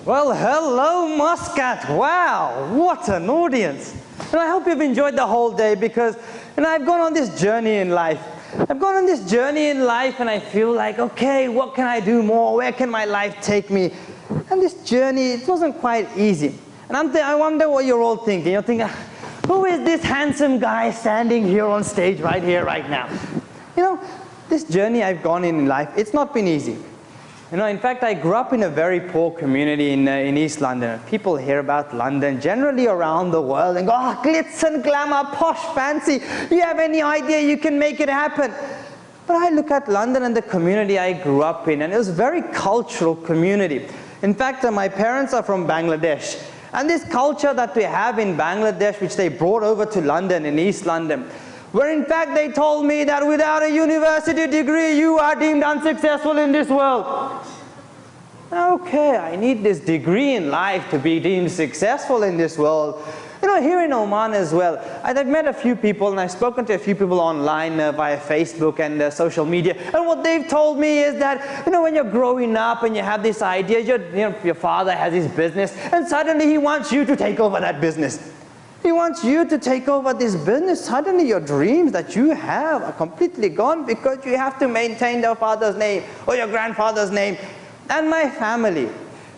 Well, hello, Muscat. Wow, what an audience. And I hope you've enjoyed the whole day because I've gone on this journey in life. I've gone on this journey in life and I feel like, okay, what can I do more? Where can my life take me? And this journey, it wasn't quite easy. And I wonder what you're all thinking. You're thinking, who is this handsome guy standing here on stage right here, right now? You know, this journey I've gone in life, it's not been easy. You know, in fact, I grew up in a very poor community in East London. People hear about London generally around the world and go, oh, glitz and glamour, posh, fancy. You have any idea you can make it happen? But I look at London and the community I grew up in, and it was a very cultural community. In fact, my parents are from Bangladesh. And this culture that we have in Bangladesh, which they brought over to London, in East London, where in fact they told me that without a university degree, you are deemed unsuccessful in this world. Okay, I need this degree in life to be deemed successful in this world. You know, here in Oman as well, I've met a few people and I've spoken to a few people online via Facebook and social media. And what they've told me is that, you know, when you're growing up and you have this idea, your father has his business and suddenly he wants you to take over that business. He wants you to take over this business. Suddenly your dreams that you have are completely gone because you have to maintain your father's name or your grandfather's name. And my family, you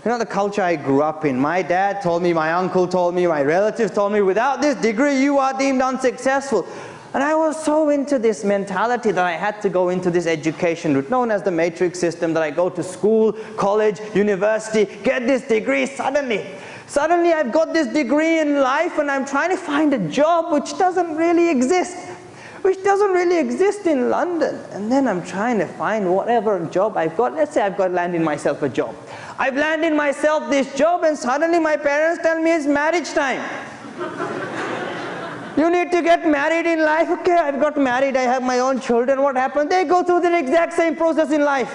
know, the culture I grew up in, my dad told me, my uncle told me, my relatives told me, without this degree you are deemed unsuccessful. And I was so into this mentality that I had to go into this education route, known as the matrix system, that I go to school, college, university, get this degree. Suddenly I've got this degree in life and I'm trying to find a job which doesn't really exist. In London. And then I'm trying to find whatever job I've got. Let's say I've got landed myself a job. I've landed myself this job and suddenly my parents tell me it's marriage time. You need to get married in life. Okay, I've got married, I have my own children. What happened? They go through the exact same process in life.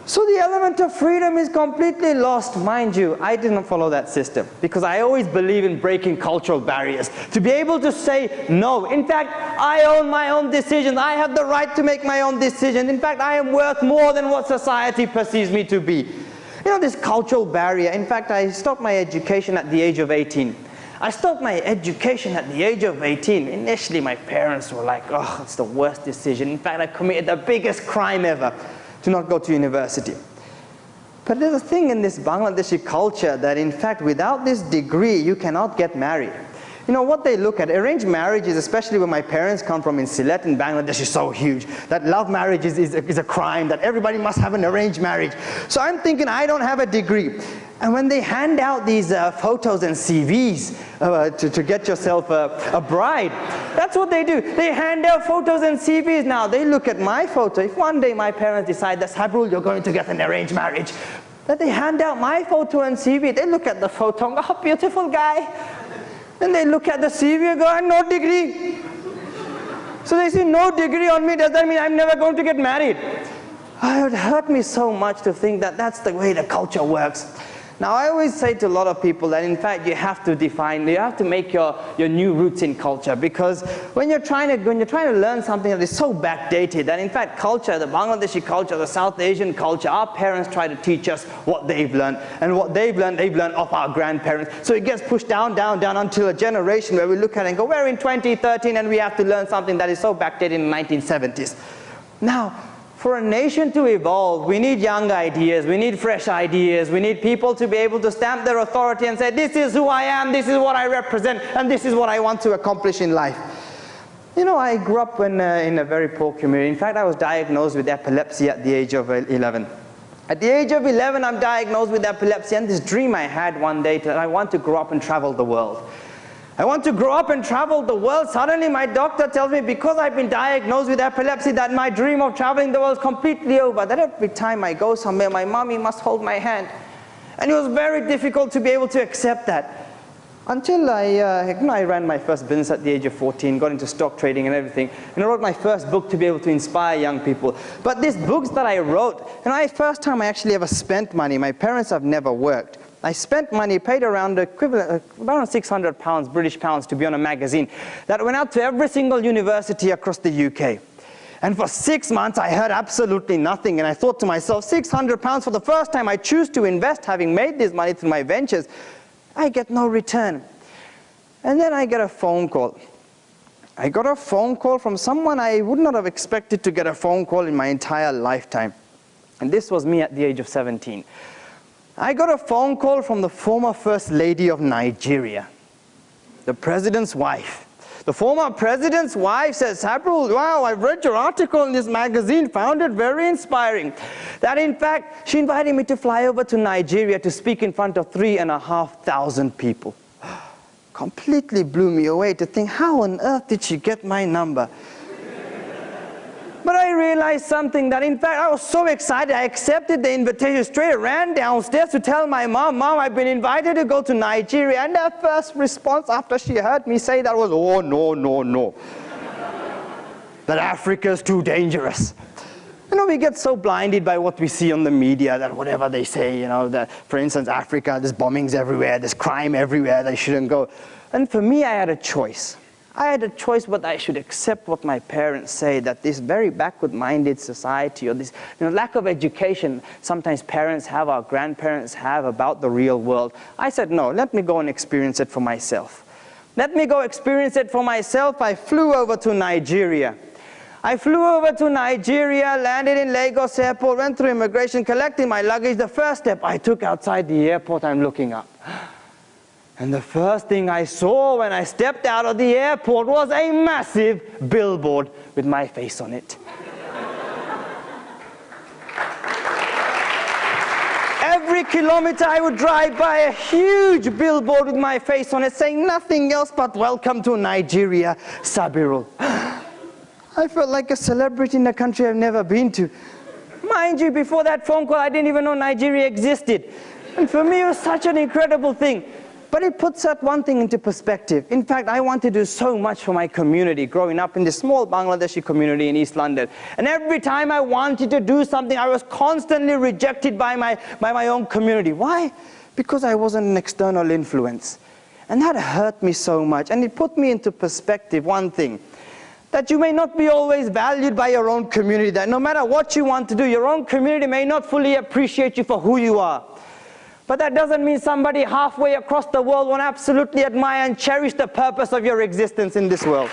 So the element of freedom is completely lost. Mind you, I didn't follow that system because I always believe in breaking cultural barriers. To be able to say no. In fact, I own my own decisions. I have the right to make my own decisions. In fact, I am worth more than what society perceives me to be. You know, this cultural barrier. In fact, I stopped my education at the age of 18. I stopped my education at the age of 18. Initially, my parents were like, oh, it's the worst decision. In fact, I committed the biggest crime ever to not go to university. But there's a thing in this Bangladeshi culture that in fact without this degree you cannot get married. You know what they look at, arranged marriages, especially where my parents come from in Sylhet in Bangladesh, is so huge that love marriage is a crime, that everybody must have an arranged marriage. So I'm thinking I don't have a degree. And when they hand out these photos and CVs to get yourself a bride, that's what they do. They hand out photos and CVs. Now, they look at my photo. If one day my parents decide that, Sabirul, you're going to get an arranged marriage, that they hand out my photo and CV, they look at the photo and go, oh, beautiful guy. Then they look at the CV and go, and no degree. So they see no degree on me, does that mean I'm never going to get married? It would hurt me so much to think that that's the way the culture works. Now, I always say to a lot of people that in fact you have to make your new roots in culture, because when you're trying to learn something that is so backdated, that in fact culture, the Bangladeshi culture, the South Asian culture, our parents try to teach us what they've learned, and what they've learned off our grandparents. So it gets pushed down until a generation where we look at it and go, we're in 2013 and we have to learn something that is so backdated in the 1970s. Now, for a nation to evolve, we need young ideas, we need fresh ideas, we need people to be able to stamp their authority and say, this is who I am, this is what I represent, and this is what I want to accomplish in life. You know, I grew up in a very poor community. In fact, I was diagnosed with epilepsy at the age of 11. At the age of 11, I'm diagnosed with epilepsy, and this dream I had one day that I want to grow up and travel the world. I want to grow up and travel the world. Suddenly my doctor tells me, because I've been diagnosed with epilepsy, that my dream of traveling the world is completely over. That every time I go somewhere, my mommy must hold my hand. And it was very difficult to be able to accept that. Until I ran my first business at the age of 14, got into stock trading and everything, and I wrote my first book to be able to inspire young people. But these books that I wrote, first time I actually ever spent money, my parents have never worked. I spent money, paid around equivalent, around £600, British pounds, to be on a magazine that went out to every single university across the UK. And for 6 months, I heard absolutely nothing. And I thought to myself, £600 for the first time I choose to invest, having made this money through my ventures, I get no return. And then I get a phone call. I got a phone call from someone I would not have expected to get a phone call in my entire lifetime. And this was me at the age of 17. I got a phone call from the former First Lady of Nigeria, the president's wife. The former president's wife says, Sabirul, wow, I've read your article in this magazine, found it very inspiring. That in fact, she invited me to fly over to Nigeria to speak in front of 3,500 people. Completely blew me away to think, how on earth did she get my number? But I realized something, that in fact I was so excited, I accepted the invitation straight, ran downstairs to tell my mom, Mom, I've been invited to go to Nigeria. And her first response after she heard me say that was, oh, no, no, no. That Africa's too dangerous. You know, we get so blinded by what we see on the media that whatever they say, you know, that, for instance, Africa, there's bombings everywhere, there's crime everywhere, they shouldn't go. And for me, I had a choice. I had a choice whether I should accept what my parents say, that this very backward-minded society or this lack of education sometimes parents have, our grandparents have about the real world. I said, no, let me go and experience it for myself. Let me go experience it for myself. I flew over to Nigeria. I flew over to Nigeria, landed in Lagos airport, went through immigration, collected my luggage. The first step I took outside the airport, I'm looking up. And the first thing I saw when I stepped out of the airport was a massive billboard with my face on it. Every kilometer I would drive by a huge billboard with my face on it saying nothing else but welcome to Nigeria, Sabirul. I felt like a celebrity in a country I've never been to. Mind you, before that phone call, I didn't even know Nigeria existed. And for me, it was such an incredible thing. But it puts that one thing into perspective. In fact, I want to do so much for my community, growing up in this small Bangladeshi community in East London. And every time I wanted to do something, I was constantly rejected by my own community. Why? Because I wasn't an external influence. And that hurt me so much. And it put me into perspective, one thing, that you may not be always valued by your own community, that no matter what you want to do, your own community may not fully appreciate you for who you are. But that doesn't mean somebody halfway across the world won't absolutely admire and cherish the purpose of your existence in this world.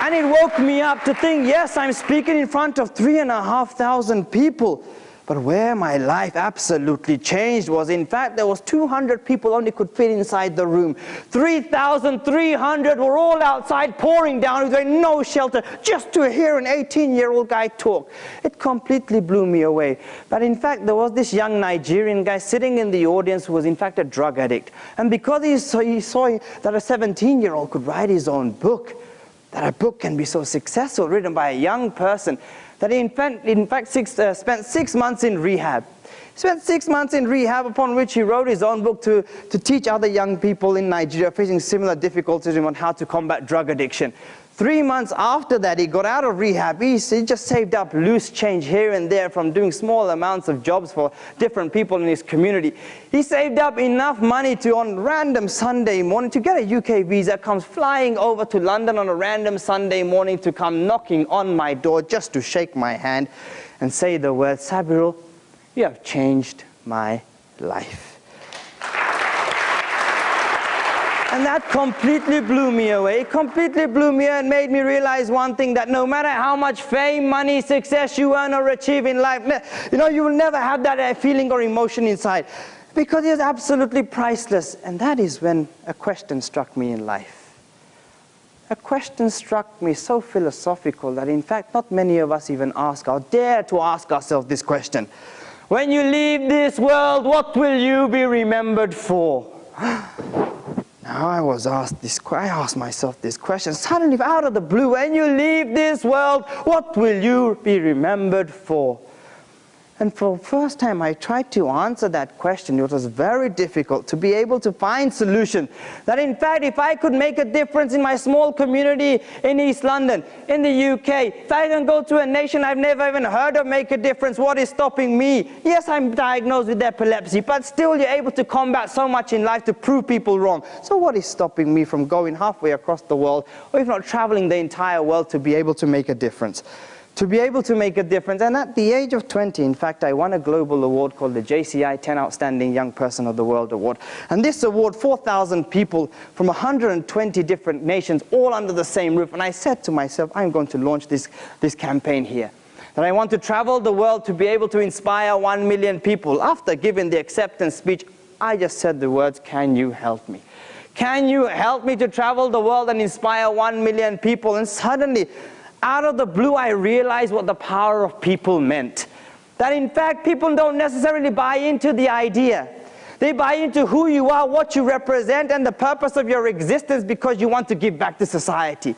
And it woke me up to think, yes, I'm speaking in front of 3,500 people. But where my life absolutely changed was, in fact, there was 200 people only could fit inside the room. 3,300 were all outside pouring down with no shelter just to hear an 18-year-old guy talk. It completely blew me away. But in fact, there was this young Nigerian guy sitting in the audience who was in fact a drug addict. And because he saw that a 17-year-old could write his own book, that a book can be so successful, written by a young person, that he in fact spent 6 months in rehab. He spent 6 months in rehab, upon which he wrote his own book to teach other young people in Nigeria facing similar difficulties on how to combat drug addiction. 3 months after that, he got out of rehab. He just saved up loose change here and there from doing small amounts of jobs for different people in his community. He saved up enough money to, on random Sunday morning, to get a UK visa, comes flying over to London on a random Sunday morning to come knocking on my door just to shake my hand and say the words, Sabirul, you have changed my life. And that completely blew me away. It completely blew me away and made me realize one thing, that no matter how much fame, money, success you earn or achieve in life, you know, you will never have that feeling or emotion inside, because it's absolutely priceless. And that is when a question struck me in life. A question struck me so philosophical that in fact not many of us even ask or dare to ask ourselves this question. When you leave this world, what will you be remembered for? Now I asked myself this question suddenly out of the blue. When you leave this world, what will you be remembered for? And for the first time, I tried to answer that question. It was very difficult to be able to find solution. That in fact, if I could make a difference in my small community in East London, in the UK, if I can go to a nation I've never even heard of make a difference, what is stopping me? Yes, I'm diagnosed with epilepsy, but still you're able to combat so much in life to prove people wrong. So what is stopping me from going halfway across the world, or if not traveling the entire world, to be able to make a difference? To be able to make a difference. And at the age of 20, in fact, I won a global award called the JCI 10 Outstanding Young Person of the World Award. And this award, 4,000 people from 120 different nations, all under the same roof. And I said to myself, I'm going to launch this campaign here. That I want to travel the world to be able to inspire 1 million people. After giving the acceptance speech, I just said the words, can you help me? Can you help me to travel the world and inspire 1 million people? And suddenly, out of the blue, I realized what the power of people meant. That in fact, people don't necessarily buy into the idea. They buy into who you are, what you represent, and the purpose of your existence because you want to give back to society.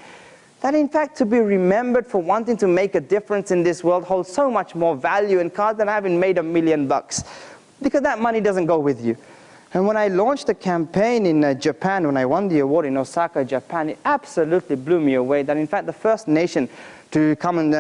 That in fact, to be remembered for wanting to make a difference in this world holds so much more value in cards than having made $1 million. Because that money doesn't go with you. And when I launched the campaign in Japan, when I won the award in Osaka, Japan, it absolutely blew me away. That in fact, the first nation to come and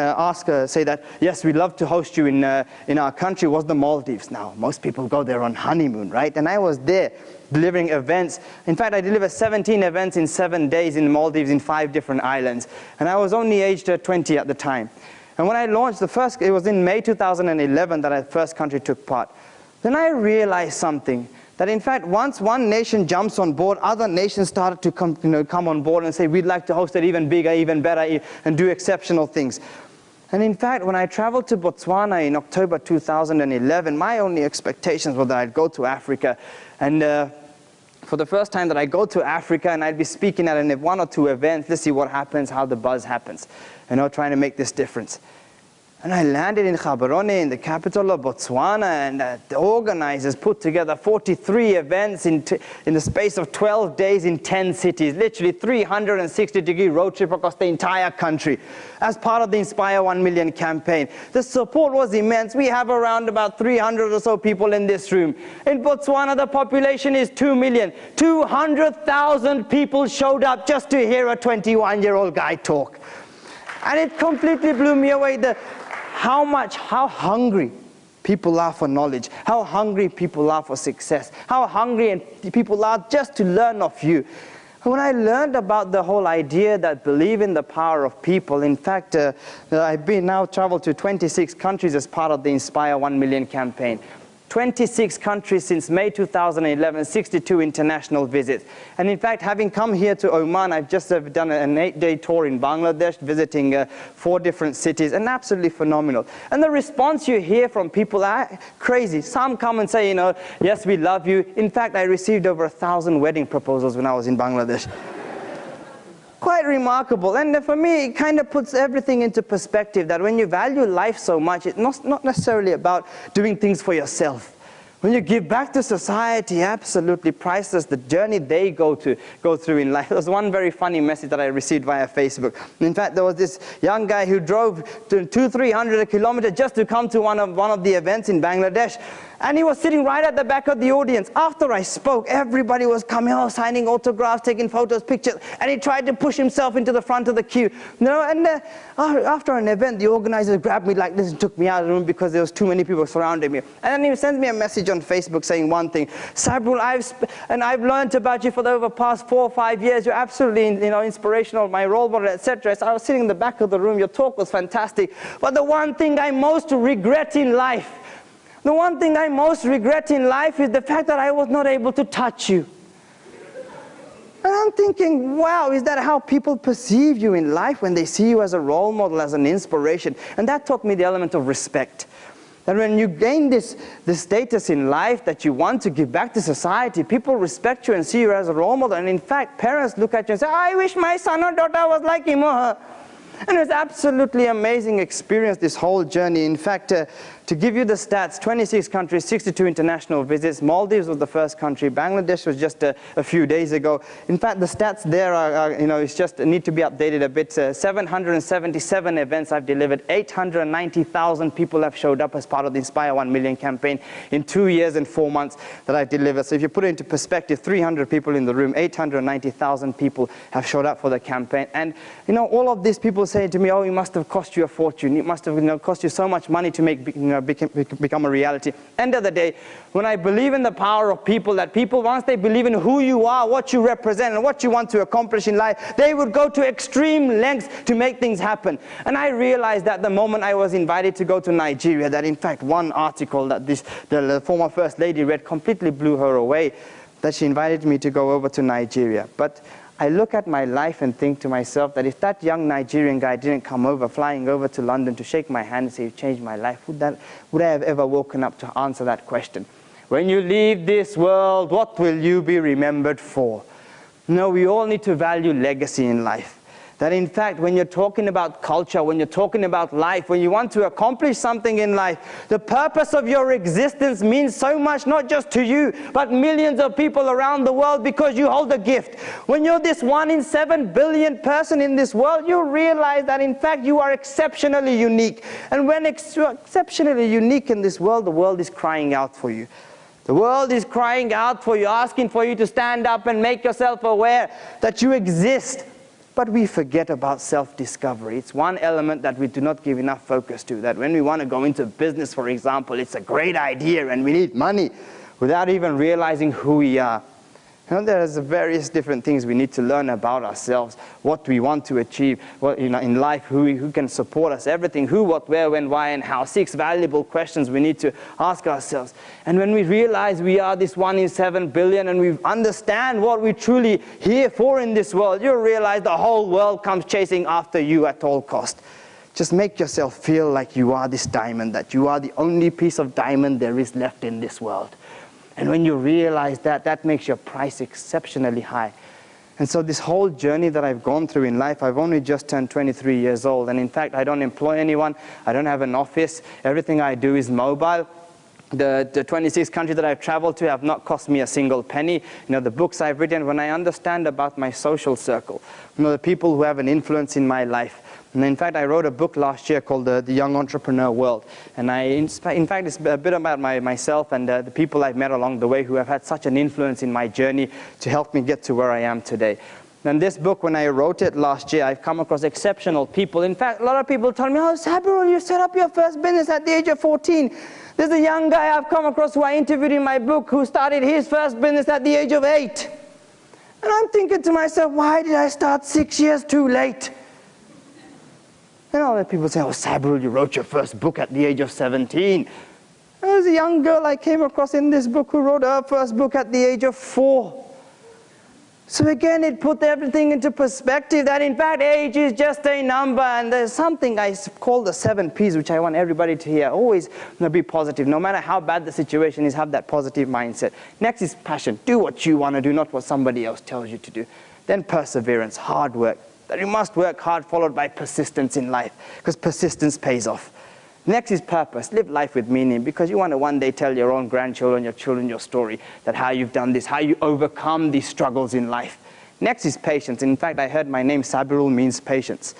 say that, yes, we'd love to host you in our country was the Maldives. Now, most people go there on honeymoon, right? And I was there delivering events. In fact, I delivered 17 events in 7 days in the Maldives in 5 different islands. And I was only aged 20 at the time. And when I launched the first, it was in May 2011 that the first country took part. Then I realized something. That in fact, once one nation jumps on board, other nations started to come on board and say, we'd like to host it even bigger, even better, and do exceptional things. And in fact, when I traveled to Botswana in October 2011, my only expectations were that I'd go to Africa. And for the first time that I go to Africa and I'd be speaking at 1 or 2 events, let's see what happens, how the buzz happens, trying to make this difference. And I landed in Gaborone, in the capital of Botswana, and the organizers put together 43 events in the space of 12 days in 10 cities, literally 360-degree road trip across the entire country as part of the Inspire 1 Million campaign. The support was immense. We have around about 300 or so people in this room. In Botswana, the population is 2 million. 200,000 people showed up just to hear a 21-year-old guy talk. And it completely blew me away. How hungry people are for knowledge, how hungry people are for success, how hungry people are just to learn of you. And when I learned about the whole idea that believe in the power of people, in fact, I've now traveled to 26 countries as part of the Inspire 1 Million campaign. 26 countries since May 2011, 62 international visits. And in fact, having come here to Oman, I've just done an 8-day tour in Bangladesh, visiting 4 different cities, and absolutely phenomenal. And the response you hear from people are crazy. Some come and say, yes, we love you. In fact, I received over 1,000 wedding proposals when I was in Bangladesh. Quite remarkable. And for me, it kind of puts everything into perspective, that when you value life so much, it's not necessarily about doing things for yourself. When you give back to society, absolutely priceless, the journey they go through in life. There was one very funny message that I received via Facebook. In fact, there was this young guy who drove to 200-300 kilometers just to come to one of the events in Bangladesh. And he was sitting right at the back of the audience. After I spoke, everybody was coming out, signing autographs, taking photos, pictures, and he tried to push himself into the front of the queue. And after an event, the organizers grabbed me like this and took me out of the room because there was too many people surrounding me. And then he sent me a message on Facebook saying one thing: Sabirul, I've learned about you for the past 4 or 5 years. You're absolutely inspirational, my role model, etc. So I was sitting in the back of the room. Your talk was fantastic. But the one thing I most regret in life, is the fact that I was not able to touch you. And I'm thinking, wow, is that how people perceive you in life when they see you as a role model, as an inspiration? And that taught me the element of respect. That when you gain this status in life that you want to give back to society, people respect you and see you as a role model. And in fact, parents look at you and say, I wish my son or daughter was like him or her. And it was absolutely amazing experience, this whole journey. In fact, To give you the stats, 26 countries, 62 international visits. Maldives was the first country. Bangladesh was just a few days ago. In fact, the stats there are it's just need to be updated a bit. 777 events I've delivered. 890,000 people have showed up as part of the Inspire 1 Million campaign in 2 years and 4 months that I've delivered. So if you put it into perspective, 300 people in the room, 890,000 people have showed up for the campaign. And all of these people say to me, oh, it must have cost you a fortune. It must have cost you so much money to make become a reality. End of the day, when I believe in the power of people, that people, once they believe in who you are, what you represent, and what you want to accomplish in life, they would go to extreme lengths to make things happen. And I realized that the moment I was invited to go to Nigeria, that in fact one article that the former First Lady read completely blew her away, that she invited me to go over to Nigeria. But I look at my life and think to myself that if that young Nigerian guy didn't come over, flying over to London to shake my hand and say, "You've changed my life," would I have ever woken up to answer that question? When you leave this world, what will you be remembered for? No, we all need to value legacy in life. That in fact, when you're talking about culture, when you're talking about life, when you want to accomplish something in life, the purpose of your existence means so much, not just to you, but millions of people around the world, because you hold a gift. When you're this 1 in 7 billion person in this world, you realize that in fact you are exceptionally unique. And when you're exceptionally unique in this world, the world is crying out for you. The world is crying out for you, asking for you to stand up and make yourself aware that you exist. But we forget about self-discovery. It's one element that we do not give enough focus to, that when we want to go into business, for example, it's a great idea and we need money without even realizing who we are. There's various different things we need to learn about ourselves, what we want to achieve, in life, who can support us, everything, who, what, where, when, why, and how. 6 valuable questions we need to ask ourselves. And when we realize we are this 1 in 7 billion and we understand what we're truly here for in this world, you'll realize the whole world comes chasing after you at all cost. Just make yourself feel like you are this diamond, that you are the only piece of diamond there is left in this world. And when you realize that, that makes your price exceptionally high. And so this whole journey that I've gone through in life, I've only just turned 23 years old. And in fact, I don't employ anyone. I don't have an office. Everything I do is mobile. The 26 countries that I've traveled to have not cost me a single penny. The books I've written, when I understand about my social circle, the people who have an influence in my life. And in fact, I wrote a book last year called The Young Entrepreneur World. And in fact, it's a bit about myself and the people I've met along the way who have had such an influence in my journey to help me get to where I am today. And this book, when I wrote it last year, I've come across exceptional people. In fact, a lot of people tell me, "Oh, Sabirul, you set up your first business at the age of 14. There's a young guy I've come across who I interviewed in my book who started his first business at the age of 8. And I'm thinking to myself, why did I start 6 years too late? And all the people say, "Oh, Sabirul, you wrote your first book at the age of 17. There was a young girl I came across in this book who wrote her first book at the age of 4. So again, it put everything into perspective that in fact age is just a number, and there's something I call the 7 Ps, which I want everybody to hear. Always be positive. No matter how bad the situation is, have that positive mindset. Next is passion. Do what you want to do, not what somebody else tells you to do. Then perseverance, hard work. That you must work hard, followed by persistence in life, because persistence pays off. Next is purpose. Live life with meaning, because you want to one day tell your own grandchildren, your children, your story, that how you've done this, how you overcome these struggles in life. Next is patience. In fact, I heard my name, Sabirul, means patience.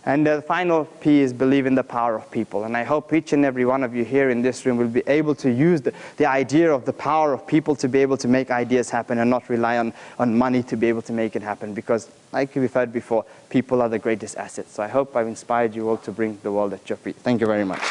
And the final P is believe in the power of people. And I hope each and every one of you here in this room will be able to use the idea of the power of people to be able to make ideas happen and not rely on money to be able to make it happen. Because, like we've heard before, people are the greatest assets. So I hope I've inspired you all to bring the world at your feet. Thank you very much.